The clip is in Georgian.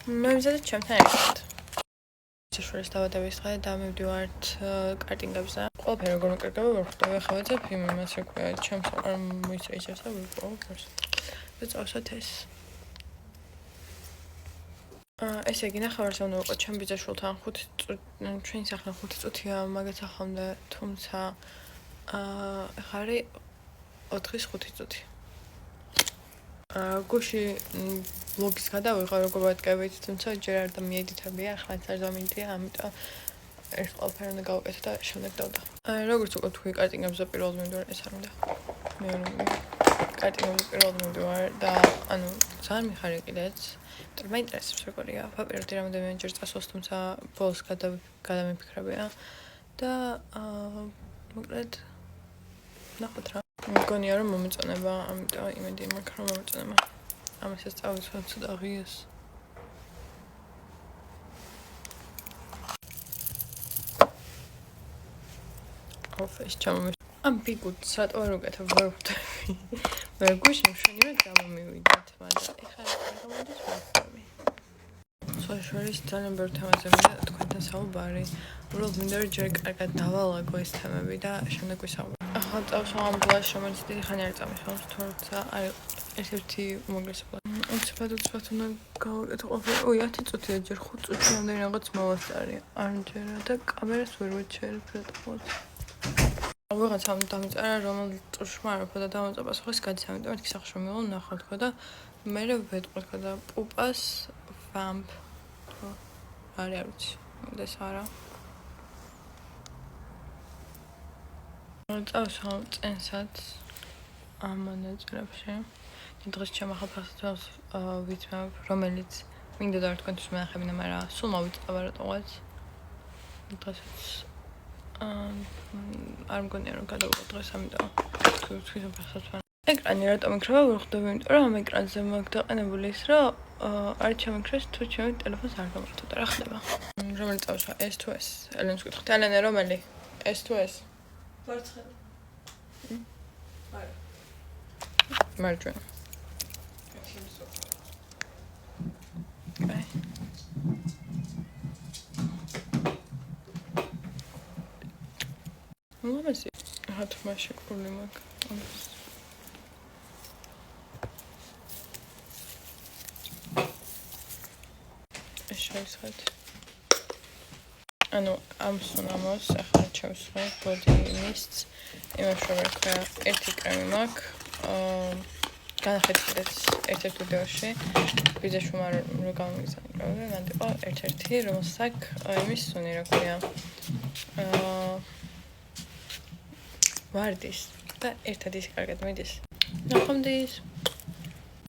მოვიზადეთ ჩემთან ერთად. შორის დავადების დღე და მივდივართ კარტინგებზე. ყველაფერი როგორ მოკერგება ვერ ხვდები, ახლა ვეძებ იმას რა ქვია, ჩემს არ მოიწევს და ვიპოვებ. და წავსვათ ეს. ესე იგი ნახევარზე უნდა ვიყო ჩემ ბიძაშვილთან 5 წუთი, ჩვენი სახლი 5 წუთია მაგაც ახლამდე, თუმცა ახლა არის 4-5 წუთი. გუში ბლოგის გადავიღო როგორ ვატკევით, თუმცა ჯერ არ დამიედითებია, ახლა არ დამიდია, ამიტომ ეს ყველაფერი უნდა გავაკეთო და შემდეგ დავდა. როგორც უკვე თქვი, კარტინგებზე პირველად მივდივარ, ეს არ უნდა. კარტინგებზე პირველად მივდივარ და ანუ ძალიან მიხარია კიდეც. იმიტომ მაინტერესებს როგორია. ვაპირებდი რამდენიმეჯერ წასვლას, თუმცა ბოლოს გადამიფიქრებია და მოკლედ ნახოთ რა. მგონია რომ მომეწონება, ამიტომ იმედი მაქვს რომ მომეწონება. ამასაც წავიცვალ ცოტა ღიას. ოფის ჩამომი. ამ ბიგუთს რატო არ უკეთებ ვერ ხვდები. მე გუშინ მშვენივრად გამომივიდეთ, მაგრამ ეხლა არ გამოდის ვაფორმი. შორის ძალიან ბევრ თემაზე მინდა თქვენთან საუბარი. უბრალოდ მინდა რომ ჯერ კარგად დავალაგო ეს თემები და შემდეგ ვისაუბრებთ. ახლა წავსვა ამ ბლაშს, რომელიც დიდი ხანი არ წამიხავს, თორსა არის ერთ-ერთი უმაგრესი ბლაში. უცბად უნდა გავაკეთო ყველაფერი. 10 წუთია, ჯერ 5 წუთი რამდენი რაღაც მოვასწარი. არჯერა და კამერას ვერ ვეჩერებ რატოღაც. ვიღაცამ დამიწერა, რომელიც წურშმა არ ვფო და დამოწაფას გადის, ამიტომ ერთი სახლში მივალ ნახავ თქვა და მე ვეტყვი და პუპას ვამპ არ ვიცი, ეს არა. წავსვამ წენსაც ამ მონაწილეებში. დღეს ჩემახალფასებს ვიცმევ, რომელიც მინდა და თქვენთვის მენახებინა, მაგრამ სულ მოვიწყება რატოღაც. დღესაც არ მგონია რომ გადავიღო დღეს, ამიტომ თქვენ ფასებს ეკრანი რატომ იქნება ვერ ხვდები, იმიტომ რომ ამ ეკრანზე მაქვს დაყენებული ის, რომ არ ჩამიქრეს თუ ჩემი ტელეფონს არ გამართო და რა ხდება. რომელი წავსვა, ეს თუ ეს? ელენს ვკითხეთ, ელენე რომელი? ეს თუ ეს? მარცხენა. არა. მარჯვენა. ლამაზი. ახლა შეკრული მაქვს. ეს შევსხეთ. ანუ ამ სუნამოს ახლა შევსხეთ body mist. იმაში რა ქვია, ერთი კრემი მაქვს. განახეთქეთ ერთ-ერთ ვიდეოში. ბიძაშვილმა რო გამიგზავნა, მან იყო ერთ-ერთი, რომელსაც იმის სუნი რა ქვია. ვარდის და ერთად ის კარგად მიდის. ნახვამდის.